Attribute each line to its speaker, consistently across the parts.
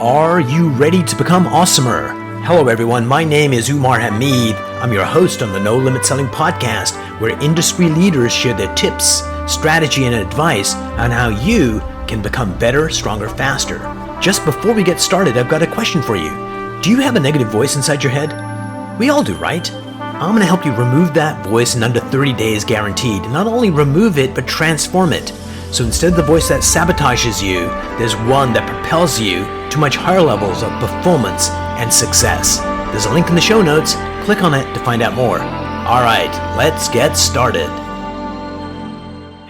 Speaker 1: Are you ready to become awesomer? Hello everyone, my name is Umar Hamid. I'm your host on the No Limit Selling podcast, where industry leaders share their tips, strategy, and advice on how you can become better, stronger, faster. Just before we get started, I've got a question for you. Do you have a negative voice inside your head? We all do, right? I'm going to help you remove that voice in under 30 days guaranteed. Not only remove it, but transform it. So instead of the voice that sabotages you, there's one that propels you to much higher levels of performance and success. There's a link in the show notes. Click on it to find out more. All right, let's get started.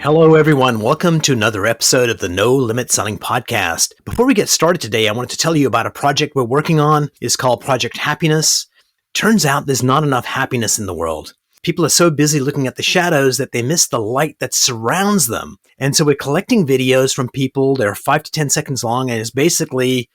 Speaker 1: Hello, everyone. Welcome to another episode of the No Limit Selling podcast. Before we get started today, I wanted to tell you about a project we're working on. It's called Project Happiness. Turns out there's not enough happiness in the world. People are so busy looking at the shadows that they miss the light that surrounds them. And so we're collecting videos from people. They're 5 to 10 seconds long, and it's basically,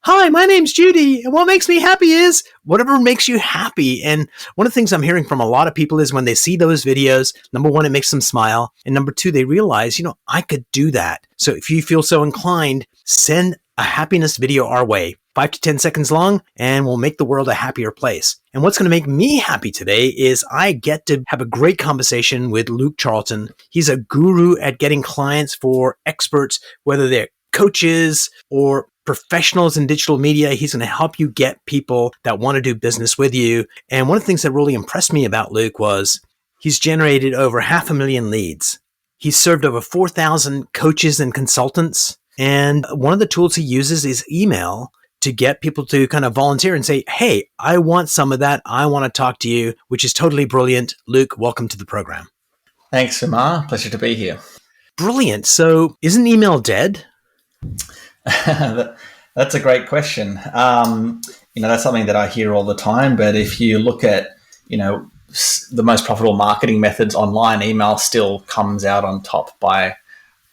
Speaker 1: hi, my name's Judy, and what makes me happy is whatever makes you happy. And one of the things I'm hearing from a lot of people is when they see those videos, number one, it makes them smile. And number two, they realize, I could do that. So if you feel so inclined, send a happiness video our way. 5 to 10 seconds long, and we'll make the world a happier place. And what's going to make me happy today is I get to have a great conversation with Luke Charlton. He's a guru at getting clients for experts, whether they're coaches or professionals in digital media. He's going to help you get people that want to do business with you. And one of the things that really impressed me about Luke was he's generated over 500,000 leads. He's served over 4,000 coaches and consultants. And one of the tools he uses is email to get people to kind of volunteer and say, hey, I want some of that. I want to talk to you, which is totally brilliant. Luke, welcome to the program.
Speaker 2: Thanks, Umar. Pleasure to be here.
Speaker 1: Brilliant. So isn't email dead?
Speaker 2: That's a great question. That's something that I hear all the time. But if you look at, the most profitable marketing methods online, email still comes out on top by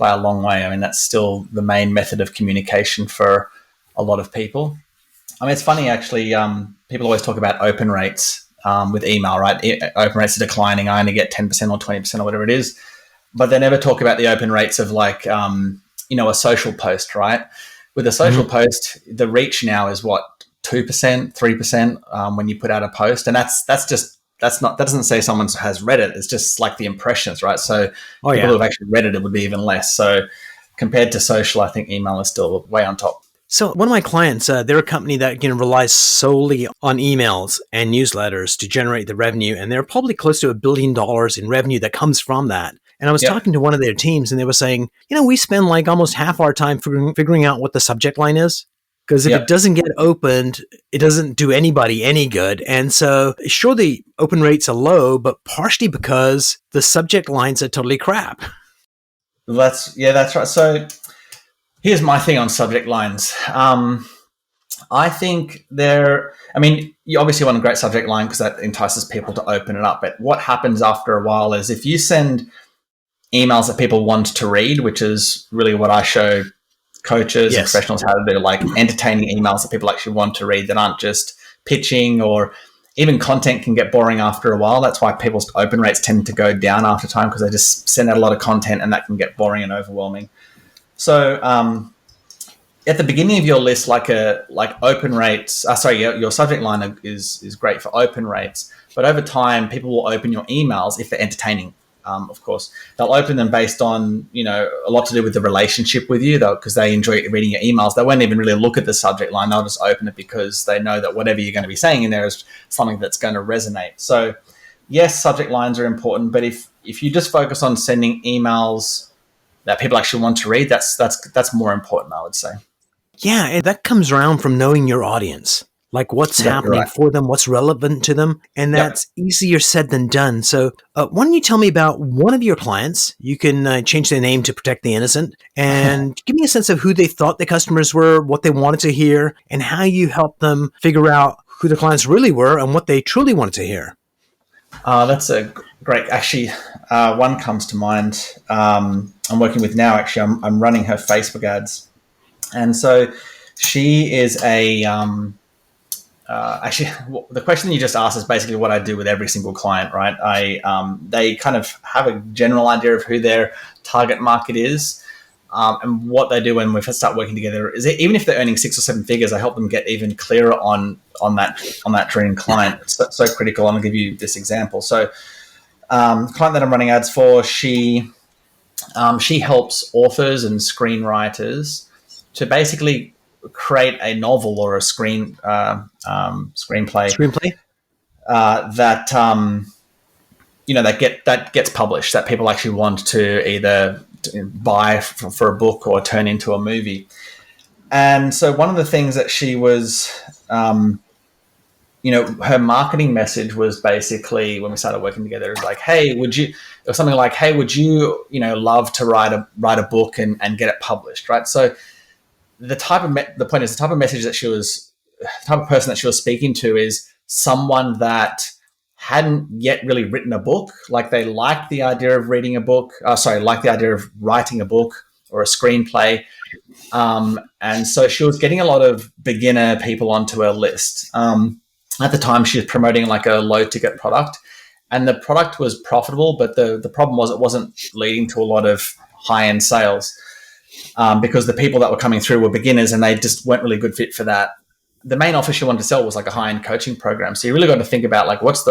Speaker 2: a long way. I mean, that's still the main method of communication for a lot of people. I mean, it's funny, actually, people always talk about open rates with email, right? Open rates are declining. I only get 10% or 20% or whatever it is. But they never talk about the open rates of a social post, right? With a social post, the reach now is what, 2%, 3% when you put out a post. And that doesn't say someone has read it. It's just like the impressions, right? So people who have actually read it, it would be even less. So compared to social, I think email is still way on top.
Speaker 1: So one of my clients, they're a company that relies solely on emails and newsletters to generate the revenue. And they're probably close to $1 billion in revenue that comes from that. And I was talking to one of their teams and they were saying, we spend like almost half our time figuring out what the subject line is. Because if it doesn't get opened, it doesn't do anybody any good. And so sure, the open rates are low, but partially because the subject lines are totally crap.
Speaker 2: That's right. So here's my thing on subject lines. I think you obviously want a great subject line because that entices people to open it up. But what happens after a while is if you send emails that people want to read, which is really what I show coaches and professionals how to do, like entertaining emails that people actually want to read that aren't just pitching, or even content can get boring after a while. That's why people's open rates tend to go down after time, because they just send out a lot of content and that can get boring and overwhelming. So at the beginning of your list, like open rates, your subject line is great for open rates. But over time, people will open your emails if they're entertaining. Of course, they'll open them based on, a lot to do with the relationship with you, though, because they enjoy reading your emails. They won't even really look at the subject line. They'll just open it because they know that whatever you're going to be saying in there is something that's going to resonate. So yes, subject lines are important, but if you just focus on sending emails that people actually want to read, that's more important, I would say. Yeah,
Speaker 1: and that comes around from knowing your audience, like what's happening for them, what's relevant to them, and that's easier said than done. So why don't you tell me about one of your clients? You can change their name to protect the innocent, and give me a sense of who they thought the customers were, what they wanted to hear, and how you helped them figure out who the clients really were and what they truly wanted to hear.
Speaker 2: That's a great, actually, one comes to mind. I'm working with now, actually. I'm running her Facebook ads. And so she is the question you just asked is basically what I do with every single client, right? They kind of have a general idea of who their target market is. And what they do when we first start working together is even if they're earning 6 or 7 figures, I help them get even clearer on that dream client. It's so critical. I'm going to give you this example. So, the client that I'm running ads for, she helps authors and screenwriters to basically create a novel or a screenplay that gets published, that people actually want to either buy for a book or turn into a movie. And so one of the things that she was, her marketing message was basically, when we started working together, it was like, hey, would you love to write a book and get it published, right? So the type of message that the type of person that she was speaking to is someone that hadn't yet really written a book. Like, they liked the idea of liked the idea of writing a book or a screenplay. And so she was getting a lot of beginner people onto her list. At the time, she was promoting like a low ticket product, and the product was profitable, but the problem was it wasn't leading to a lot of high end sales, because the people that were coming through were beginners and they just weren't really a good fit for that. The main offer she wanted to sell was like a high-end coaching program. So you really got to think about like, what's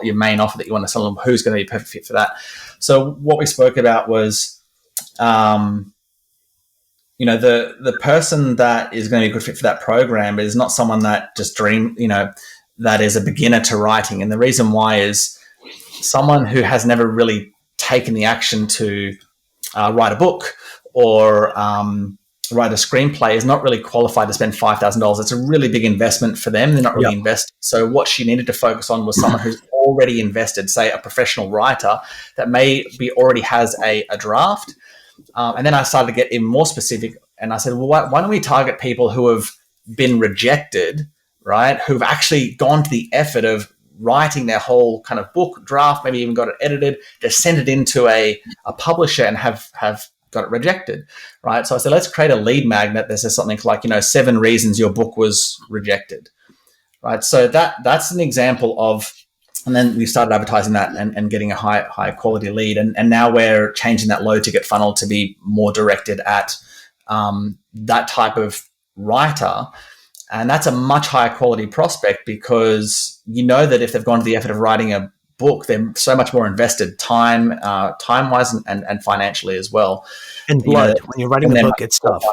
Speaker 2: your main offer that you want to sell them? Who's going to be a perfect fit for that? So what we spoke about was, the person that is going to be a good fit for that program is not someone that just that is a beginner to writing. And the reason why is someone who has never really taken the action to write a book or write a screenplay is not really qualified to spend $5,000. It's a really big investment for them. They're not really invested. So what she needed to focus on was someone who's already invested, say a professional writer that already has a draft. And then I started to get even more specific, and I said, well, why don't we target people who have been rejected, right? Who've actually gone to the effort of writing their whole kind of book draft, maybe even got it edited, to send it into a publisher and have got it rejected, right? So I said, let's create a lead magnet that says something like, 7 reasons your book was rejected, right? So that's an example of, and then we started advertising that and getting a high quality lead. And now we're changing that low ticket funnel to be more directed at that type of writer. And that's a much higher quality prospect, because that if they've gone to the effort of writing a book, they're so much more invested time-wise and financially as well.
Speaker 1: And blood. When you're writing the book, it's tough.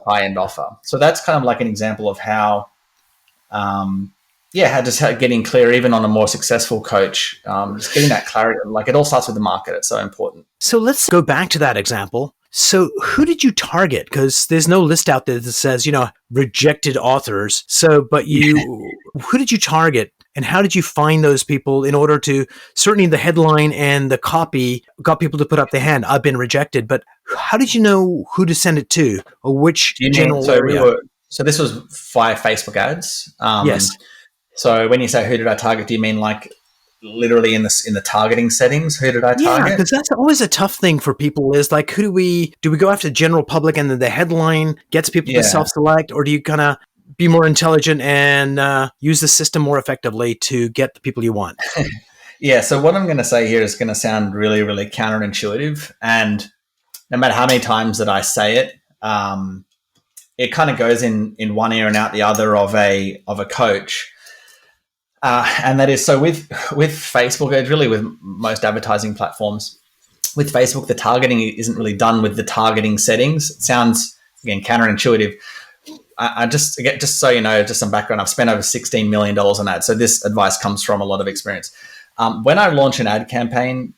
Speaker 2: High-end offer. So that's kind of like an example of how getting clear, even on a more successful coach, just getting that clarity. Like, it all starts with the market. It's so important.
Speaker 1: So let's go back to that example. So who did you target? Because there's no list out there that says, rejected authors. So, but who did you target? And how did you find those people in order to, certainly the headline and the copy got people to put up their hand, I've been rejected, but how did you know who to send it to, or which general area?
Speaker 2: So this was via Facebook ads.
Speaker 1: Yes.
Speaker 2: So when you say who did I target, do you mean like literally in the targeting settings? Who did I target?
Speaker 1: Yeah, because that's always a tough thing for people, is like, do we go after the general public and then the headline gets people to self-select, or do you kind of be more intelligent and use the system more effectively to get the people you want?
Speaker 2: Yeah. So what I'm going to say here is going to sound really, really counterintuitive. And no matter how many times that I say it, it kind of goes in one ear and out the other of a coach. And that is, so with Facebook, it's really with most advertising platforms. With Facebook, the targeting isn't really done with the targeting settings. It sounds, again, counterintuitive. I just so you know, just some background, I've spent over $16 million on ads. So this advice comes from a lot of experience. When I launch an ad campaign,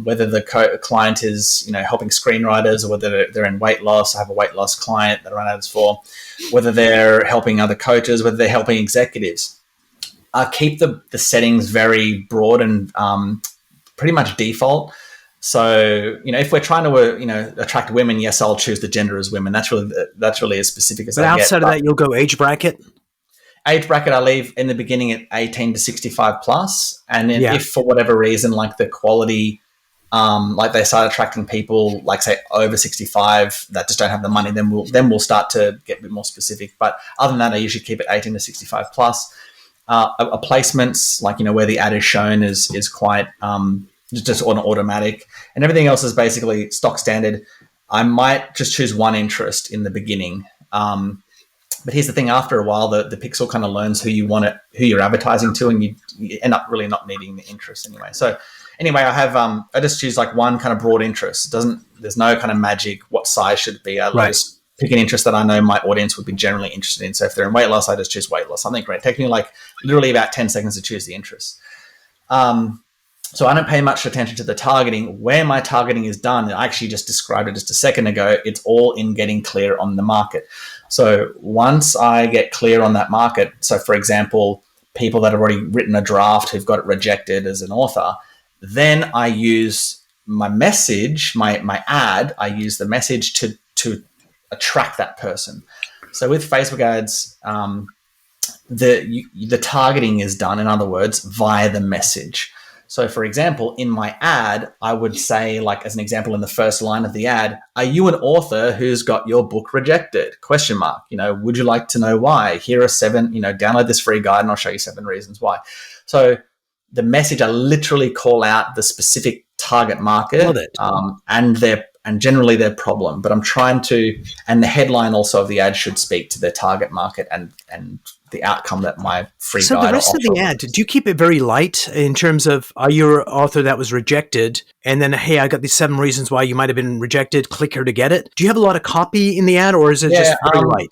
Speaker 2: whether the client is, helping screenwriters, or whether they're in weight loss, I have a weight loss client that I run ads for, whether they're helping other coaches, whether they're helping executives, I keep the settings very broad and pretty much default. So, if we're trying to, attract women, yes, I'll choose the gender as women. That's really as specific as I get.
Speaker 1: But outside of that, you'll go age bracket?
Speaker 2: Age bracket, I leave in the beginning at 18 to 65 plus. And then if for whatever reason, like the quality, like they start attracting people, like say over 65 that just don't have the money, then we'll start to get a bit more specific. But other than that, I usually keep it 18 to 65 plus. A placements, like, where the ad is shown is quite, just on automatic, and everything else is basically stock standard. I might just choose one interest in the beginning. But here's the thing: after a while, the pixel kind of learns who you're advertising to, and you end up really not needing the interest anyway. So anyway, I just choose like one kind of broad interest. There's no kind of magic. What size should it be? I just pick an interest that I know my audience would be generally interested in. So if they're in weight loss, I just choose weight loss. Something great. It takes me like literally about 10 seconds to choose the interest. So I don't pay much attention to the targeting. Where my targeting is done, I actually just described it just a second ago. It's all in getting clear on the market. So once I get clear on that market, so for example, people that have already written a draft who've got it rejected as an author, then I use my message, my ad, I use the message to attract that person. So with Facebook ads, the targeting is done, in other words, via the message. So for example, in my ad, I would say, like as an example in the first line of the ad, are you an author who's got your book rejected? ? Would you like to know why? Here are 7, download this free guide and I'll show you 7 reasons why. So the message, I literally call out the specific target market and generally their problem, but I'm trying to, and the headline also of the ad should speak to their target market and the outcome that my free guide.
Speaker 1: So the rest of the ad, do you keep it very light in terms of, are you an author that was rejected? And then, hey, I got these 7 reasons why you might have been rejected. Click here to get it. Do you have a lot of copy in the ad, or is it just very light?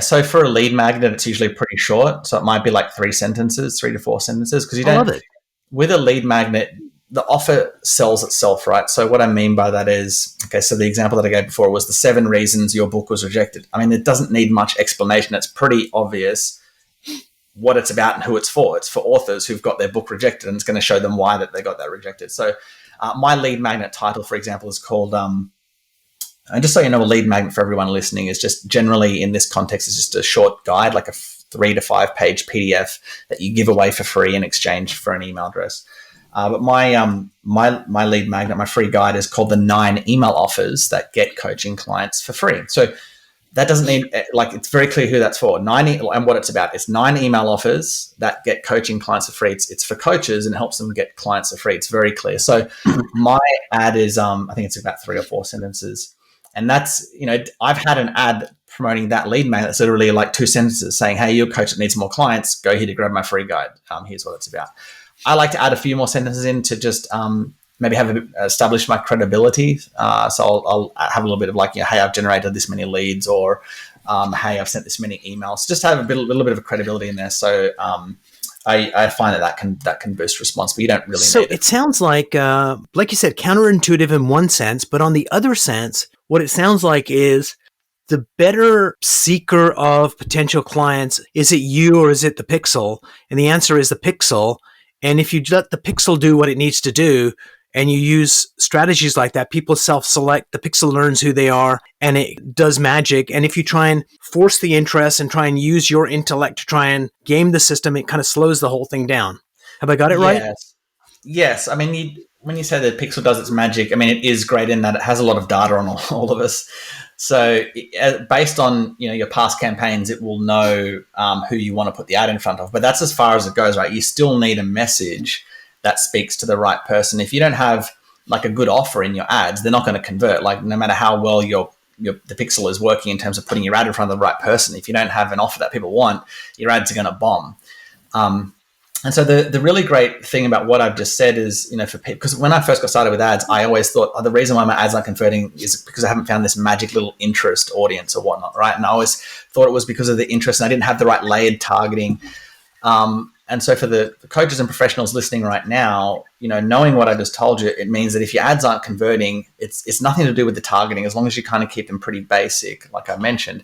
Speaker 2: So for a lead magnet, it's usually pretty short. So it might be like 3 to 4 sentences, because I love it. With a lead magnet, the offer sells itself, right? So what I mean by that is, so the example that I gave before was the 7 reasons your book was rejected. I mean, it doesn't need much explanation. It's pretty obvious what it's about and who it's for. It's for authors who've got their book rejected, and it's going to show them why that they got that rejected. So my lead magnet title, for example, is called, and just so you know, a lead magnet for everyone listening is just generally in this context is just a short guide, like a 3 to 5 page PDF that you give away for free in exchange for an email address. But my lead magnet, my free guide, is called the 9 email offers that get coaching clients for free. So that doesn't need, it's very clear who that's for. And what it's about. It's 9 email offers that get coaching clients for free. It's for coaches and helps them get clients for free. It's very clear. So my ad is, I think it's about 3 or 4 sentences. And that's, I've had an ad promoting that lead magnet that's literally like 2 sentences saying, hey, you're a coach that needs more clients. Go here to grab my free guide. Here's what it's about. I like to add a few more sentences in to just maybe establish my credibility. So I'll have a little bit of like, hey, I've generated this many leads, or hey, I've sent this many emails. Just have a little bit of a credibility in there. So I find that can boost response, but you don't really need it.
Speaker 1: It sounds like you said, counterintuitive in one sense, but on the other sense, what it sounds like is the better seeker of potential clients. Is it you or is it the pixel? And the answer is the pixel. And if you let the pixel do what it needs to do, and you use strategies like that, people self-select, the pixel learns who they are, and it does magic. And if you try and force the interest and try and use your intellect to try and game the system, it kind of slows the whole thing down. Have I got it right?
Speaker 2: Yes. I mean, when you say the pixel does its magic, I mean, it is great in that it has a lot of data on all of us. So based on your past campaigns, it will know who you want to put the ad in front of. But that's as far as it goes, right? You still need a message that speaks to the right person. If you don't have like a good offer in your ads, they're not going to convert. Like no matter how well the pixel is working in terms of putting your ad in front of the right person, if you don't have an offer that people want, your ads are going to bomb. And so the really great thing about what I've just said is, for people, because when I first got started with ads, I always thought, the reason why my ads aren't converting is because I haven't found this magic little interest audience or whatnot, right? And I always thought it was because of the interest and I didn't have the right layered targeting. And so for the coaches and professionals listening right now, knowing what I just told you, it means that if your ads aren't converting, it's nothing to do with the targeting. As long as you kind of keep them pretty basic, like I mentioned,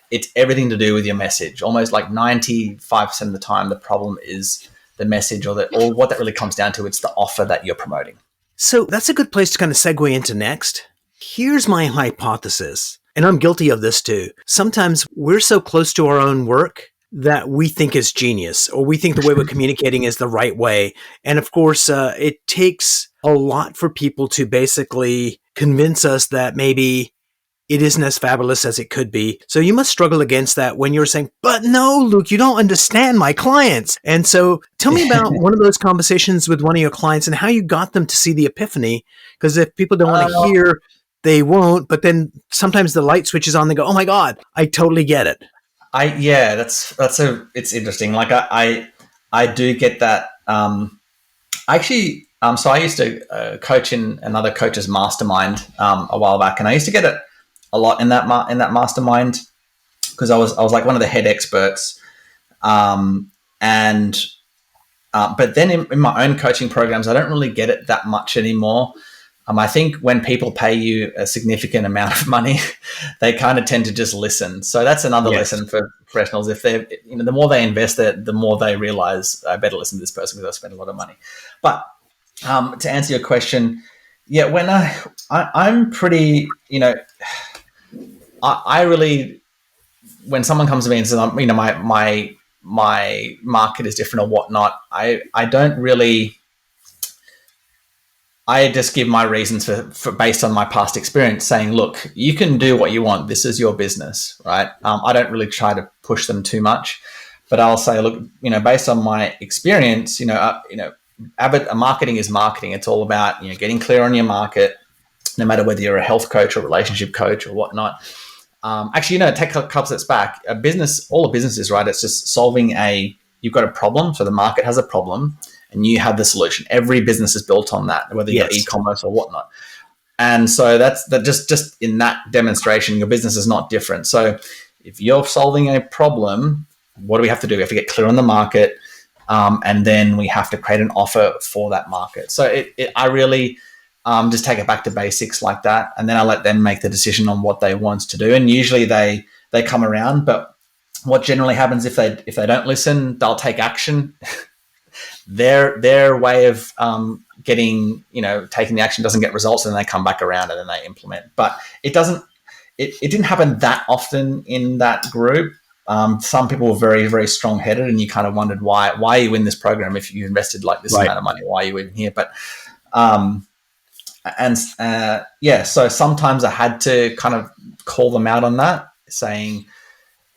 Speaker 2: it's everything to do with your message. Almost like 95% of the time, the problem is the message or what that really comes down to. It's the offer that you're promoting.
Speaker 1: So that's a good place to kind of segue into next. Here's my hypothesis, and I'm guilty of this too. Sometimes we're so close to our own work that we think is genius, or we think the way we're communicating is the right way. And of course, it takes a lot for people to basically convince us that maybe it isn't as fabulous as it could be. So you must struggle against that when you're saying, but no, Luke, you don't understand my clients. And so tell me about one of those conversations with one of your clients and how you got them to see the epiphany. Because if people don't want to hear they won't. But then sometimes the light switches on. They go, oh my God, I totally get it.
Speaker 2: It's interesting. Like I do get that. So I used to coach in another coach's mastermind a while back, and I used to get it a lot in that mastermind because I was like one of the head experts. But then in my own coaching programs, I don't really get it that much anymore. I think when people pay you a significant amount of money, they kind of tend to just listen. So that's another lesson for professionals. If they're, the more they invest, the more they realize I better listen to this person because I spent a lot of money. But to answer your question, when I'm pretty, I really, when someone comes to me and says, my market is different or whatnot, I don't really. I just give my reasons for based on my past experience, saying, look, you can do what you want. This is your business, right? I don't really try to push them too much, but I'll say, look, based on my experience, marketing is marketing. It's all about, getting clear on your market, no matter whether you're a health coach or relationship coach or whatnot. Take a couple steps back. All a business is, right? It's just you've got a problem. So the market has a problem, and you have the solution. Every business is built on that, whether you're e-commerce or whatnot. And so that's just in that demonstration, your business is not different. So if you're solving a problem, what do we have to do? We have to get clear on the market, and then we have to create an offer for that market. So I really just take it back to basics like that, and then I let them make the decision on what they want to do. And usually they come around, but what generally happens if they don't listen, they'll take action. Their way of taking the action doesn't get results, and then they come back around and then they implement. But it didn't happen that often in that group. Some people were very, very strong headed, and you kind of wondered why are you in this program if you invested like this amount of money? Why are you even here? But so sometimes I had to kind of call them out on that, saying,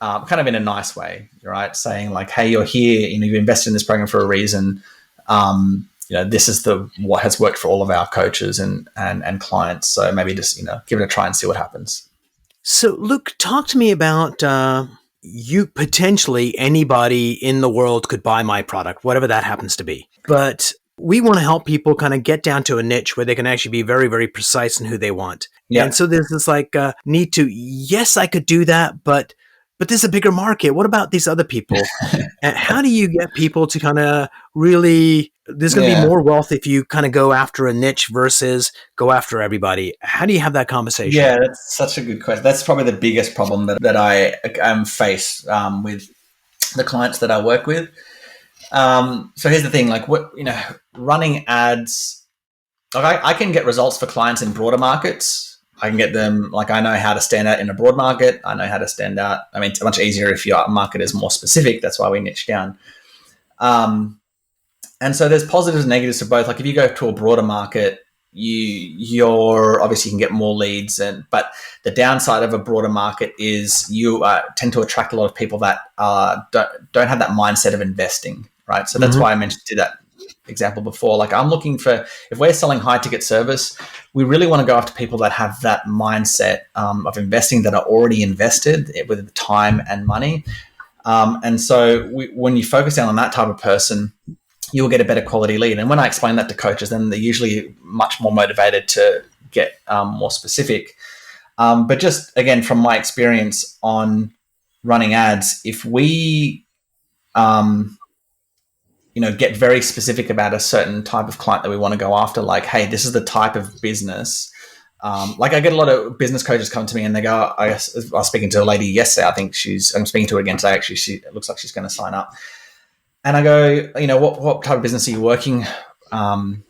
Speaker 2: kind of in a nice way, right? Saying like, hey, you're here, you've invested in this program for a reason. This is what has worked for all of our coaches and clients. So maybe just, give it a try and see what happens.
Speaker 1: So Luke, talk to me about, you potentially anybody in the world could buy my product, whatever that happens to be. But we want to help people kind of get down to a niche where they can actually be very, very precise in who they want. Yeah. And so there's this need to, yes, I could do that, but there's a bigger market. What about these other people? And how do you get people to kind of really, there's going to be more wealth if you kind of go after a niche versus go after everybody. How do you have that conversation?
Speaker 2: Yeah, that's such a good question. That's probably the biggest problem that I am faced with the clients that I work with. So here's the thing, running ads, I can get results for clients in broader markets. I can get them, I know how to stand out in a broad market. I know how to stand out. I mean, it's much easier if your market is more specific. That's why we niche down. And so there's positives and negatives to both. Like if you go to a broader market, you're obviously you can get more leads, but the downside of a broader market is you tend to attract a lot of people that don't have that mindset of investing, right? So that's why I mentioned that example before. I'm looking for, if we're selling high ticket service, we really want to go after people that have that mindset of investing, that are already invested with time and money. And so when you focus down on that type of person, you'll get a better quality lead. And when I explain that to coaches, then they're usually much more motivated to get more specific. But just again, from my experience on running ads, if we get very specific about a certain type of client that we want to go after, like, hey, this is the type of business. I get a lot of business coaches come to me and they go, I was speaking to a lady yesterday. I'm speaking to her again today. Actually, it looks like she's going to sign up. And I go, what type of business are you working? Do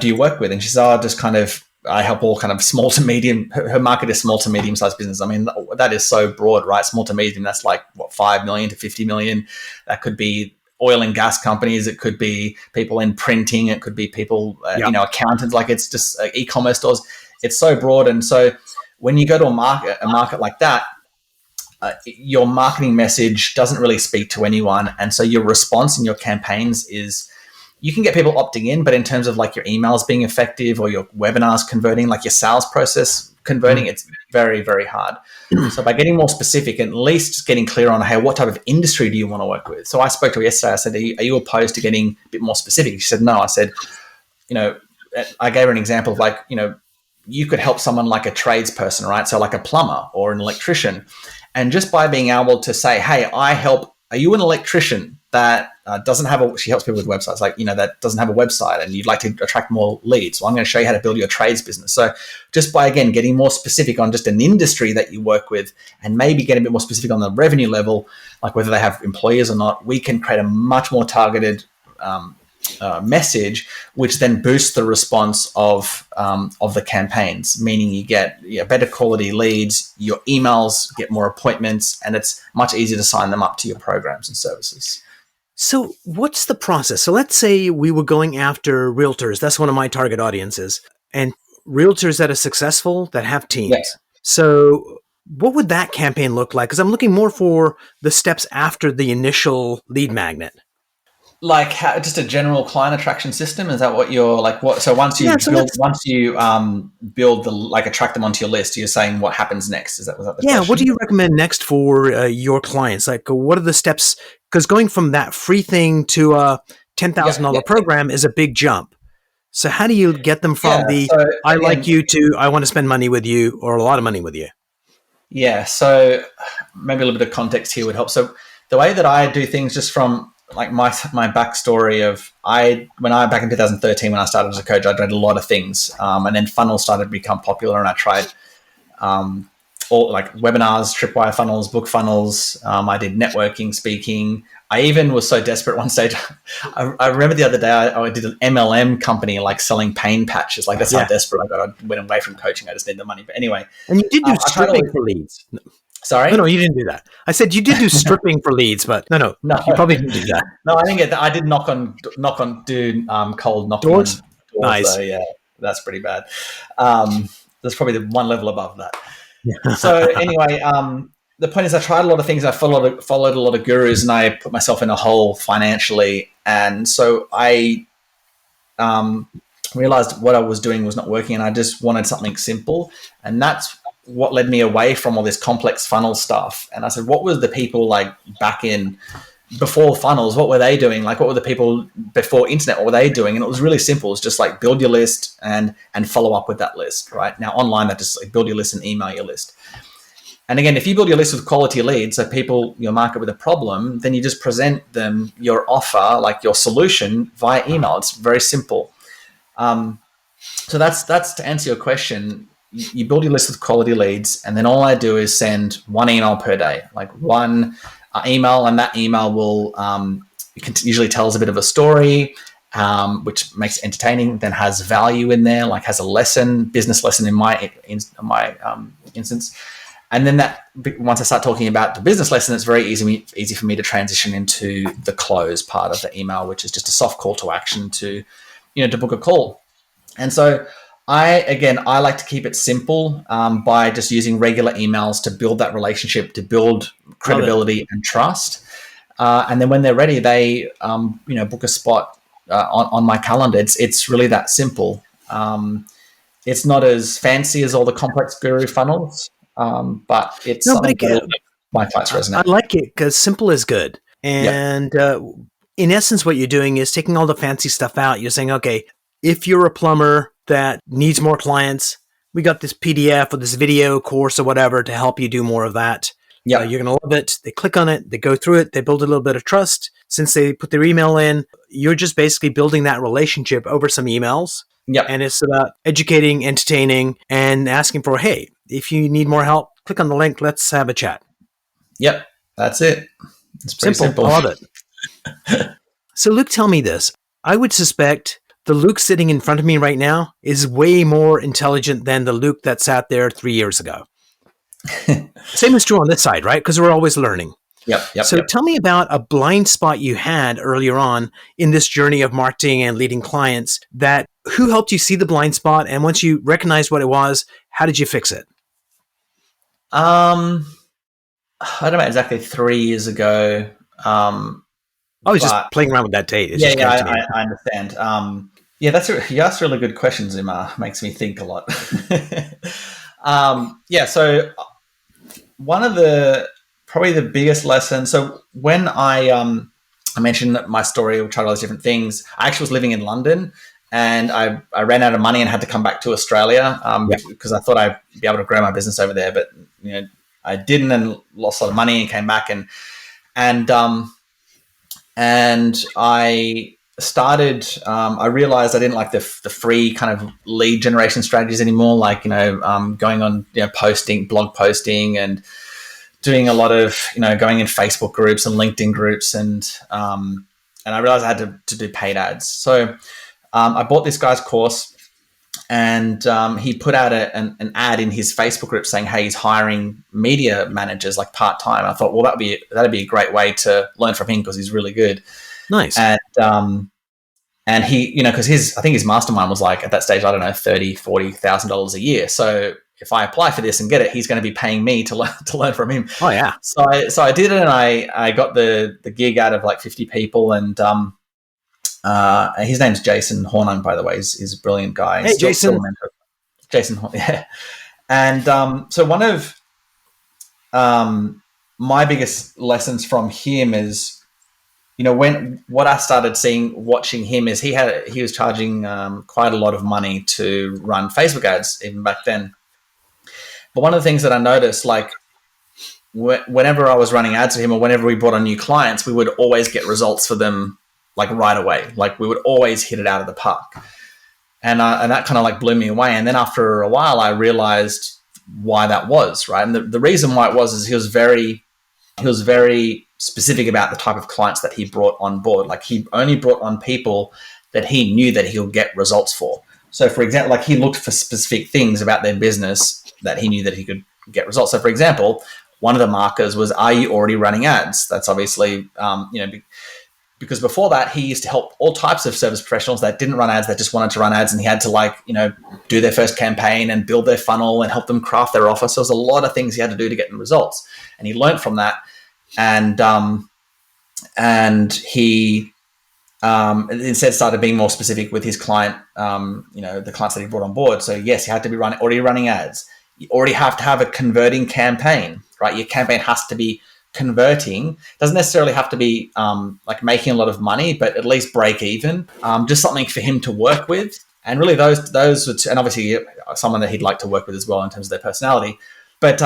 Speaker 2: you work with? And she says, I help all kind of small to medium. Her market is small to medium sized business. I mean, that is so broad, right? Small to medium. That's 5 million to 50 million. That could be oil and gas companies. It could be people in printing. It could be people, accountants. It's just e-commerce stores. It's so broad. And so when you go to a market like that, your marketing message doesn't really speak to anyone. And so your response in your campaigns is, you can get people opting in, but in terms of your emails being effective or your webinars converting, your sales process converting, it's very, very hard. So by getting more specific, at least just getting clear on, hey, what type of industry do you want to work with? So I spoke to her yesterday. I said, are you opposed to getting a bit more specific? She said, no. I said, I gave her an example of you could help someone like a tradesperson, right? So like a plumber or an electrician. And just by being able to say, hey, are you an electrician that she helps people with websites, that doesn't have a website and you'd like to attract more leads? Well, I'm going to show you how to build your trades business. So just by, again, getting more specific on just an industry that you work with and maybe getting a bit more specific on the revenue level, like whether they have employees or not, we can create a much more targeted message, which then boosts the response of the campaigns, meaning you get better quality leads, your emails get more appointments, and it's much easier to sign them up to your programs and services.
Speaker 1: So what's the process? So let's say we were going after realtors. That's one of my target audiences. And realtors that are successful, that have teams.
Speaker 2: Yeah.
Speaker 1: So what would that campaign look like? Because I'm looking more for the steps after the initial lead magnet.
Speaker 2: Like just a general client attraction system? Is that what you're like? What? So once you build attract them onto your list, you're saying what happens next? Was that the question?
Speaker 1: What do you recommend next for your clients? Like, what are the steps? Because going from that free thing to a $10,000 program is a big jump. So how do you get them from I like you to I want to spend money with you or a lot of money with you?
Speaker 2: Yeah. So maybe a little bit of context here would help. So the way that I do things, just from like my backstory of back in 2013 when I started as a coach, I tried a lot of things, and then funnels started to become popular, and I tried all like webinars, tripwire funnels, book funnels. I did networking, speaking. I even was so desperate one stage. I remember the other day I did an MLM company, like selling pain patches. Like that's how desperate I got. I went away from coaching. I just need the money. But anyway,
Speaker 1: and you did do stripping for leads.
Speaker 2: Sorry?
Speaker 1: No, you didn't do that. I said you did do stripping for leads, but no, you probably didn't do that.
Speaker 2: No, I didn't get that. I did cold knocking
Speaker 1: doors.
Speaker 2: On doors.
Speaker 1: Nice.
Speaker 2: So, yeah, that's pretty bad. That's probably the one level above that. So anyway, the point is I tried a lot of things. I followed a lot of gurus, and I put myself in a hole financially. And so I realized what I was doing was not working, and I just wanted something simple. And that's what led me away from all this complex funnel stuff. And I said, what were the people like back in before funnels? What were they doing? Like, what were the people before internet? What were they doing? And it was really simple. It's just like build your list and follow up with that list, right? Now online, that just like build your list and email your list. And again, if you build your list with quality leads, so people, your market with a problem, then you just present them your offer, like your solution via email. It's very simple. So that's to answer your question. You build your list with quality leads, and then all I do is send one email per day, like one email, and that email will usually tells a bit of a story, which makes it entertaining, then has value in there, like has a lesson, business lesson in my instance. And then that once I start talking about the business lesson, it's very easy for me to transition into the close part of the email, which is just a soft call to action to book a call. And so I like to keep it simple by just using regular emails to build that relationship, to build credibility and trust. And then when they're ready, they, book a spot on my calendar. It's really that simple. It's not as fancy as all the complex guru funnels, but it's something that my clients resonate.
Speaker 1: I like it because simple is good. And in essence, what you're doing is taking all the fancy stuff out. You're saying, okay, if you're a plumber that needs more clients, we got this PDF or this video course or whatever to help you do more of that. You're going to love it. They click on it, they go through it, they build a little bit of trust. Since they put their email in, you're just basically building that relationship over some emails. And it's about educating, entertaining, and asking for, hey, if you need more help, click on the link. Let's have a chat.
Speaker 2: That's it. It's pretty simple.
Speaker 1: I love it. So Luke, tell me this. I would suspect the Luke sitting in front of me right now is way more intelligent than the Luke that sat there 3 years ago. Same is true on this side, right? Because we're always learning. So tell me about a blind spot you had earlier on in this journey of marketing and leading clients. Who helped you see the blind spot? And once you recognized what it was, how did you fix it?
Speaker 2: I don't know, exactly 3 years ago.
Speaker 1: I was just playing around with that date.
Speaker 2: I understand. You asked really good questions, Umar. Makes me think a lot. Yeah. So one of probably the biggest lessons. So when I mentioned my story, we tried all these different things. I actually was living in London, and I ran out of money and had to come back to Australia
Speaker 1: Yeah.
Speaker 2: because I thought I'd be able to grow my business over there, but I didn't, and lost a lot of money and came back and I started. I realized I didn't like the free kind of lead generation strategies anymore, like going on blog posting and doing a lot of going in Facebook groups and LinkedIn groups, and I realized I had to do paid ads. So I bought this guy's course, and he put out an ad in his Facebook group saying, "Hey, he's hiring media managers like part time." I thought, well, that'd be a great way to learn from him because he's really good.
Speaker 1: Nice.
Speaker 2: And he, because I think his mastermind was like at that stage, I don't know, $30,000-$40,000 a year. So if I apply for this and get it, he's going to be paying me to learn from him.
Speaker 1: Oh yeah.
Speaker 2: So I did it, and I got the gig out of like 50 people, and his name's Jason Hornung, by the way. He's a brilliant guy.
Speaker 1: Hey, Jason.
Speaker 2: Jason, yeah. And so one of my biggest lessons from him is, what I started watching him is he was charging quite a lot of money to run Facebook ads even back then. But one of the things that I noticed, like whenever I was running ads for him or whenever we brought on new clients, we would always get results for them like right away. Like we would always hit it out of the park. And that kind of like blew me away. And then after a while, I realized why that was, right? And the reason why it was is he was very specific about the type of clients that he brought on board. Like he only brought on people that he knew that he'll get results for. So for example, like he looked for specific things about their business that he knew that he could get results. So for example, one of the markers was, are you already running ads? That's obviously, because before that he used to help all types of service professionals that didn't run ads, that just wanted to run ads, and he had to do their first campaign and build their funnel and help them craft their offer. So there was a lot of things he had to do to get them results. And he learned from that. And he instead started being more specific with his client, the clients that he brought on board. So yes, you had to be already running ads. You already have to have a converting campaign, right? Your campaign has to be converting. Doesn't necessarily have to be like making a lot of money, but at least break even. Just something for him to work with. And really those were and obviously someone that he'd like to work with as well in terms of their personality. But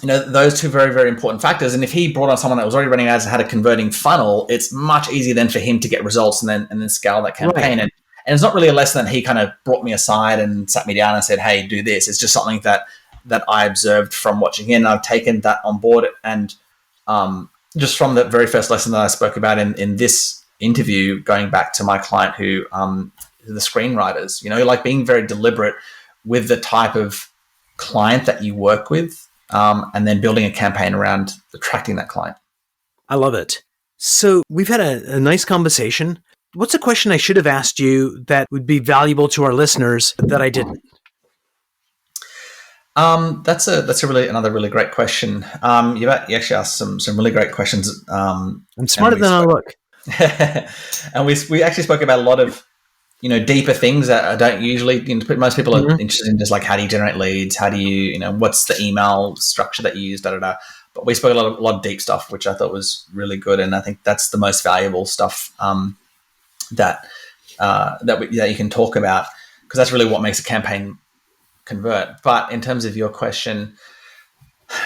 Speaker 2: those two very, very important factors. And if he brought on someone that was already running ads and had a converting funnel, it's much easier then for him to get results and then scale that campaign. Right. And it's not really a lesson that he kind of brought me aside and sat me down and said, "Hey, do this." It's just something that I observed from watching him. And I've taken that on board. And just from the very first lesson that I spoke about in this interview, going back to my client who the screenwriters, like being very deliberate with the type of client that you work with. And then building a campaign around attracting that client.
Speaker 1: I love it. So we've had a nice conversation. What's a question I should have asked you that would be valuable to our listeners that I didn't?
Speaker 2: That's another really great question. You actually asked some really great questions.
Speaker 1: I'm smarter than I look.
Speaker 2: And we actually spoke about a lot of deeper things that I don't usually, most people are interested in just like, how do you generate leads? How do you, what's the email structure that you use, But we spoke a lot of deep stuff, which I thought was really good. And I think that's the most valuable stuff that you can talk about, because that's really what makes a campaign convert. But in terms of your question,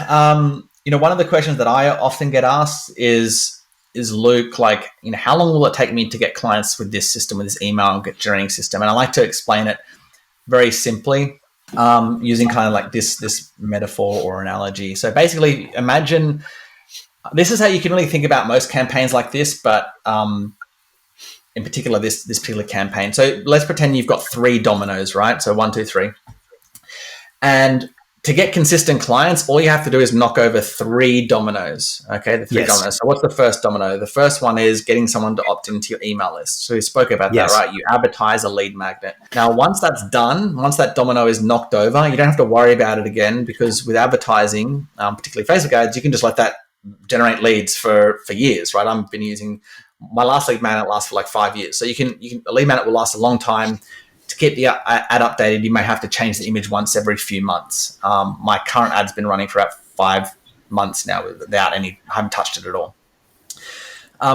Speaker 2: one of the questions that I often get asked is Luke, like, how long will it take me to get clients with this system, with this email generating system? And I like to explain it very simply using kind of like this metaphor or analogy. So basically, imagine this is how you can really think about most campaigns like this, but in particular, this particular campaign. So let's pretend you've got 3 dominoes, right? So 1, 2, 3. And to get consistent clients, all you have to do is knock over 3 dominoes, okay? The 3 dominoes. So what's the first domino? The first one is getting someone to opt into your email list. So we spoke about that, right? You advertise a lead magnet. Now, once that's done, once that domino is knocked over, you don't have to worry about it again, because with advertising, particularly Facebook ads, you can just let that generate leads for years, right? I've been using my last lead magnet lasts for like 5 years. So a lead magnet will last a long time to keep the ad updated, you may have to change the image once every few months. My current ad's been running for about 5 months now without I haven't touched it at all.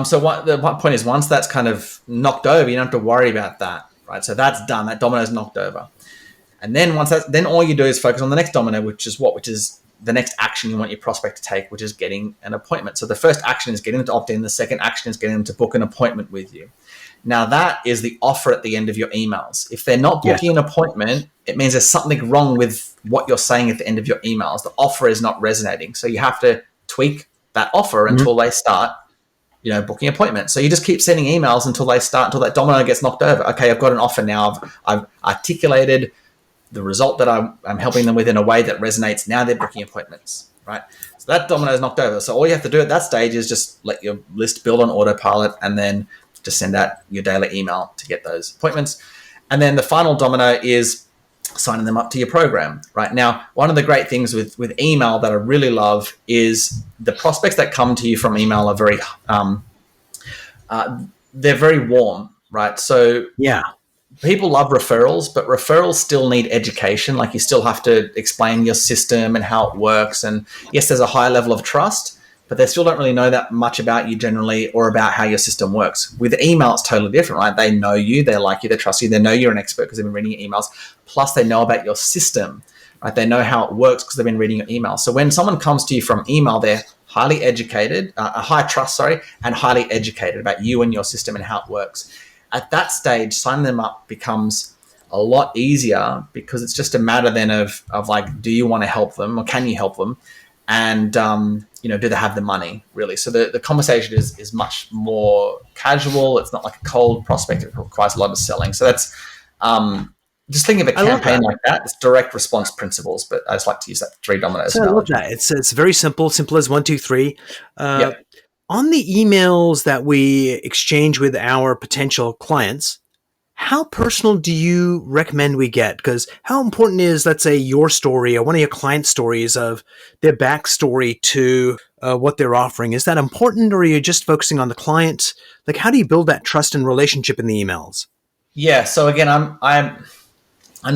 Speaker 2: So the point is, once that's kind of knocked over, you don't have to worry about that, right? So that's done. That domino's knocked over. And then then all you do is focus on the next domino, which is the next action you want your prospect to take, which is getting an appointment. So the first action is getting them to opt in. The second action is getting them to book an appointment with you. Now that is the offer at the end of your emails. If they're not booking an appointment, it means there's something wrong with what you're saying at the end of your emails. The offer is not resonating. So you have to tweak that offer until they start, booking appointments. So you just keep sending emails until that domino gets knocked over. Okay, I've got an offer now. I've articulated the result that I'm helping them with in a way that resonates. Now they're booking appointments, right? So that domino is knocked over. So all you have to do at that stage is just let your list build on autopilot and then just send out your daily email to get those appointments. And then the final domino is signing them up to your program, right? Now, one of the great things with email that I really love is the prospects that come to you from email are very, they're very warm, right? So people love referrals, but referrals still need education. Like you still have to explain your system and how it works. And yes, there's a high level of trust, but they still don't really know that much about you generally or about how your system works. With email, it's totally different, right? They know you, they like you, they trust you, they know you're an expert because they've been reading your emails. Plus, they know about your system, right? They know how it works because they've been reading your email. So when someone comes to you from email, they're highly educated, high trust, and highly educated about you and your system and how it works. At that stage, signing them up becomes a lot easier because it's just a matter then of like, do you want to help them or can you help them? And, do they have the money, really? So the conversation is much more casual. It's not like a cold prospect. It requires a lot of selling. So that's just think of a campaign like that. It's direct response principles, but I just like to use that 3 dominoes.
Speaker 1: So I love that. It's very simple as 1, 2, 3. On the emails that we exchange with our potential clients, how personal do you recommend we get? Because how important is, let's say, your story or one of your client stories of their backstory to what they're offering? Is that important, or are you just focusing on the client? Like, how do you build that trust and relationship in the emails?
Speaker 2: Yeah. So again, I'm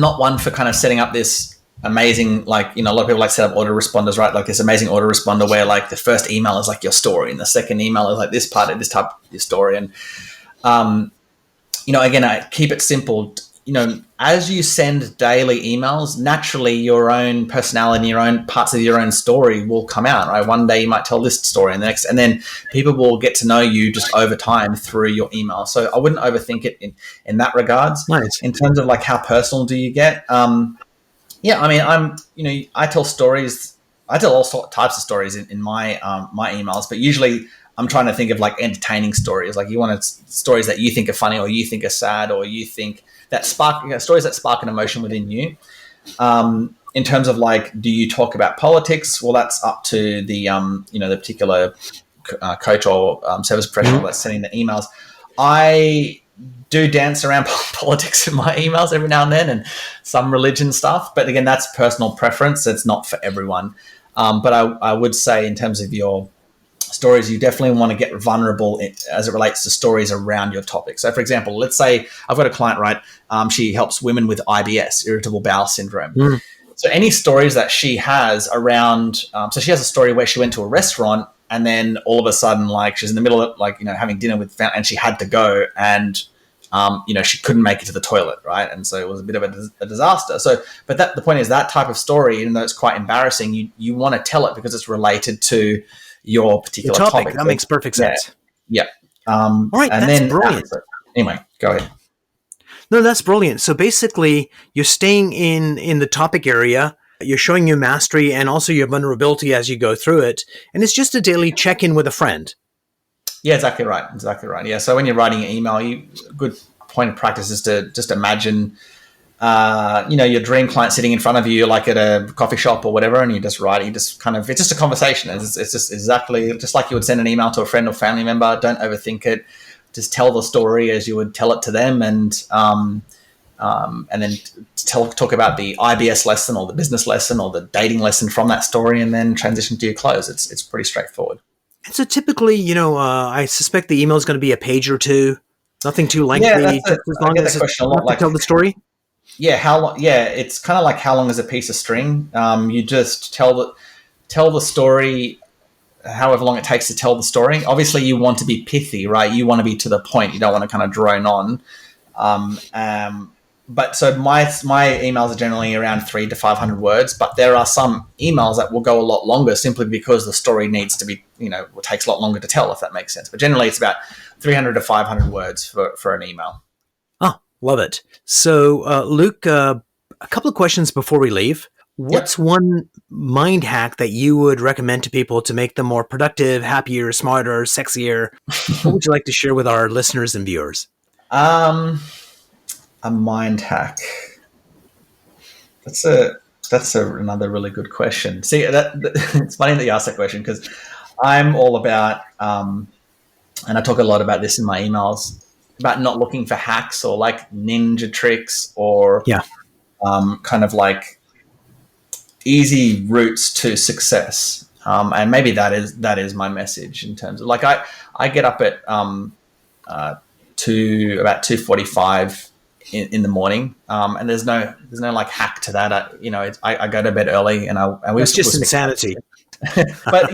Speaker 2: not one for kind of setting up this amazing, like, a lot of people like set up autoresponders, right? Like this amazing autoresponder where like the first email is like your story and the second email is like this part of this type of your story. And, again, I keep it simple. As you send daily emails, naturally your own personality, your own parts of your own story will come out, right? One day you might tell this story and the next, and then people will get to know you just over time through your email. So I wouldn't overthink it in that regards.
Speaker 1: Nice.
Speaker 2: In terms of like how personal do you get? I tell stories. I tell all types of stories in my my emails, but usually I'm trying to think of like entertaining stories. Like you want stories that you think are funny, or you think are sad, or you think that spark stories that spark an emotion within you. In terms of like, do you talk about politics? Well, that's up to the the particular coach or service professional that's sending the emails. I do dance around politics in my emails every now and then, and some religion stuff. But again, that's personal preference. It's not for everyone. But I would say in terms of your stories, you definitely want to get vulnerable as it relates to stories around your topic. So for example, let's say I've got a client, right? She helps women with IBS, irritable bowel syndrome. So any stories that she has around, so she has a story where she went to a restaurant and then all of a sudden, like she's in the middle of like, having dinner with family and she had to go and, she couldn't make it to the toilet, right? And so it was a bit of a disaster. So, but the point is that type of story, even though it's quite embarrassing, you want to tell it because it's related to your particular topic.
Speaker 1: That makes perfect sense.
Speaker 2: Yeah.
Speaker 1: All right, and that's brilliant.
Speaker 2: Anyway, go ahead.
Speaker 1: No, that's brilliant. So basically, you're staying in the topic area, you're showing your mastery and also your vulnerability as you go through it, and it's just a daily check-in with a friend.
Speaker 2: Yeah, exactly right. Yeah, so when you're writing an email, a good point of practice is to just imagine your dream client sitting in front of you, like at a coffee shop or whatever, and you just write it. It's just a conversation. It's just exactly just like you would send an email to a friend or family member. Don't overthink it. Just tell the story as you would tell it to them, and then talk about the IBS lesson or the business lesson or the dating lesson from that story, and then transition to your close. It's pretty straightforward.
Speaker 1: And so typically, I suspect the email is going to be a page or two, nothing too lengthy, just as long as it's enough to tell the story.
Speaker 2: Yeah, how long? Yeah, it's kind of like how long is a piece of string. You just tell the story however long it takes to tell the story. Obviously, you want to be pithy, right? You want to be to the point. You don't want to kind of drone on. Um, um, but so my emails are generally around 300 to 500 words. But there are some emails that will go a lot longer simply because the story needs to be, it takes a lot longer to tell, if that makes sense. But generally, it's about 300 to 500 words for an email.
Speaker 1: Oh, love it. So, Luke, a couple of questions before we leave. What's one mind hack that you would recommend to people to make them more productive, happier, smarter, sexier? What would you like to share with our listeners and viewers?
Speaker 2: A mind hack. That's another really good question. See, it's funny that you asked that question because I'm all about, and I talk a lot about this in my emails, about not looking for hacks or like ninja tricks or kind of like easy routes to success. And maybe that is my message in terms of like I get up at to about 2:45 in the morning, and there's no like hack to that. I go to bed early, and
Speaker 1: it's just insanity.
Speaker 2: But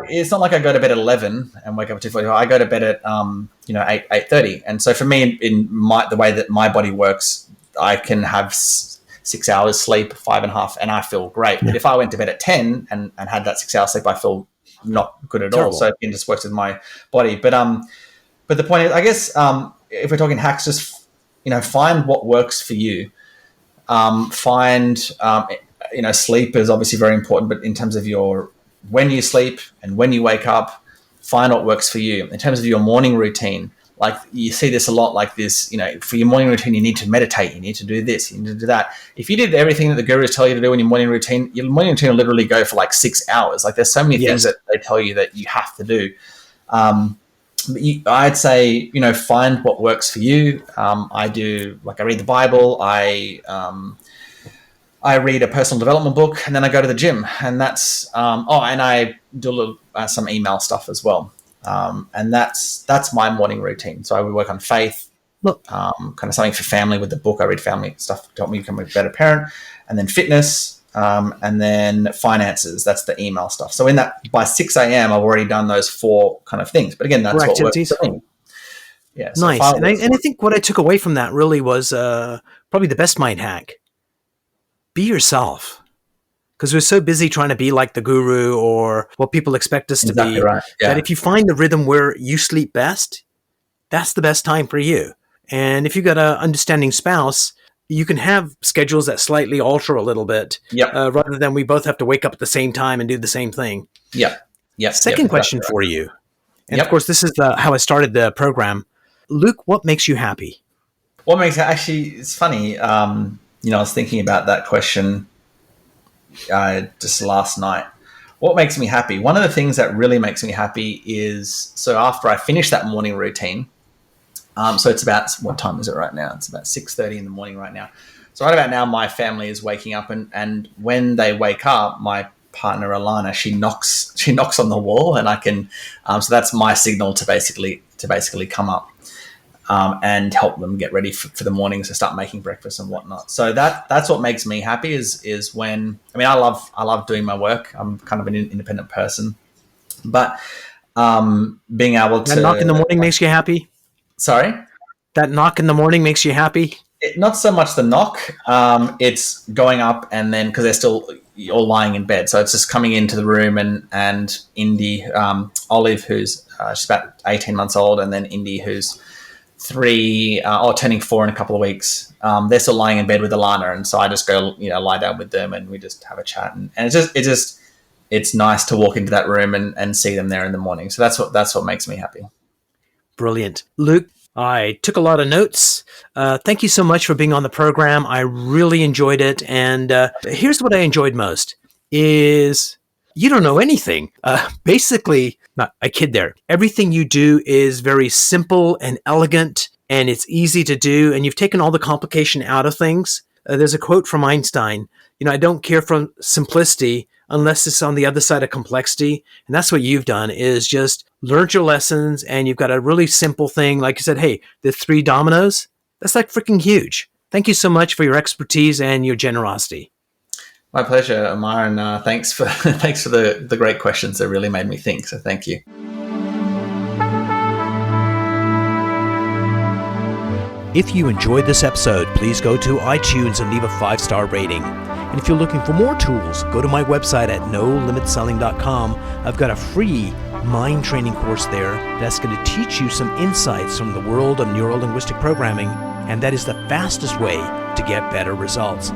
Speaker 2: it's not like I go to bed at 11 and wake up at 2:45. I go to bed at 8:30, and so for me, the way that my body works, I can have 6 hours sleep, 5.5, and I feel great. Yeah. But if I went to bed at 10 and had that 6 hours sleep, I feel not good at all. So it just works with my body. But the point is, I guess if we're talking hacks, just find what works for you. Sleep is obviously very important, but in terms of when you sleep and when you wake up, find what works for you. In terms of your morning routine, like you see this a lot, like this, for your morning routine, you need to meditate, you need to do this, you need to do that. If you did everything that the gurus tell you to do in your morning routine will literally go for like 6 hours. Like there's so many things that they tell you that you have to do. I'd say, find what works for you. I read the Bible, I read a personal development book, and then I go to the gym, and that's and I do a little some email stuff as well, and that's my morning routine. So I would work on faith, kind of something for family with the book. I read family stuff to help me become a better parent, and then fitness, and then finances. That's the email stuff. So by 6 a.m., I've already done those 4 kind of things. But again, that's what works for me. Yeah, so
Speaker 1: nice. And I think what I took away from that really was probably the best mind hack. Be yourself, because we're so busy trying to be like the guru or what people expect us to be,
Speaker 2: right.
Speaker 1: that if you find the rhythm where you sleep best, that's the best time for you. And if you've got an understanding spouse, you can have schedules that slightly alter a little bit, rather than we both have to wake up at the same time and do the same thing. Second question for you, and of course, this is how I started the program. Luke, what makes you happy?
Speaker 2: What makes it's funny. I was thinking about that question just last night. What makes me happy? One of the things that really makes me happy is, so after I finish that morning routine, so it's about, what time is it right now? It's about 6:30 in the morning right now. So right about now, my family is waking up, and when they wake up, my partner Alana, she knocks on the wall, and I can, so that's my signal to basically come up. And help them get ready for the mornings to start making breakfast and whatnot. So that's what makes me happy is when, I love doing my work. I'm kind of an independent person, but being able to...
Speaker 1: That knock in the morning makes you happy?
Speaker 2: Sorry?
Speaker 1: That knock in the morning makes you happy?
Speaker 2: Not so much the knock. It's going up and then, because they're still all lying in bed. So it's just coming into the room and Indy, Olive, who's she's about 18 months old, and then Indy, who's 3 or turning 4 in a couple of weeks. They're still lying in bed with Alana, and so I just go lie down with them, and we just have a chat, and it's nice to walk into that room and see them there in the morning. So that's what makes me happy.
Speaker 1: Brilliant. Luke, I took a lot of notes. Thank you so much for being on the program. I really enjoyed it, and here's what I enjoyed most is you don't know anything. Basically, I kid there. Everything you do is very simple and elegant, and it's easy to do, and you've taken all the complication out of things. There's a quote from Einstein, I don't care for simplicity unless it's on the other side of complexity. And that's what you've done, is just learned your lessons, and you've got a really simple thing. Like you said, hey, the 3 dominoes, that's like freaking huge. Thank you so much for your expertise and your generosity.
Speaker 2: My pleasure, Amar, and thanks for the great questions that really made me think. So thank you.
Speaker 1: If you enjoyed this episode, please go to iTunes and leave a 5-star rating. And if you're looking for more tools, go to my website at nolimitselling.com. I've got a free mind training course there that's going to teach you some insights from the world of neuro-linguistic programming, and that is the fastest way to get better results.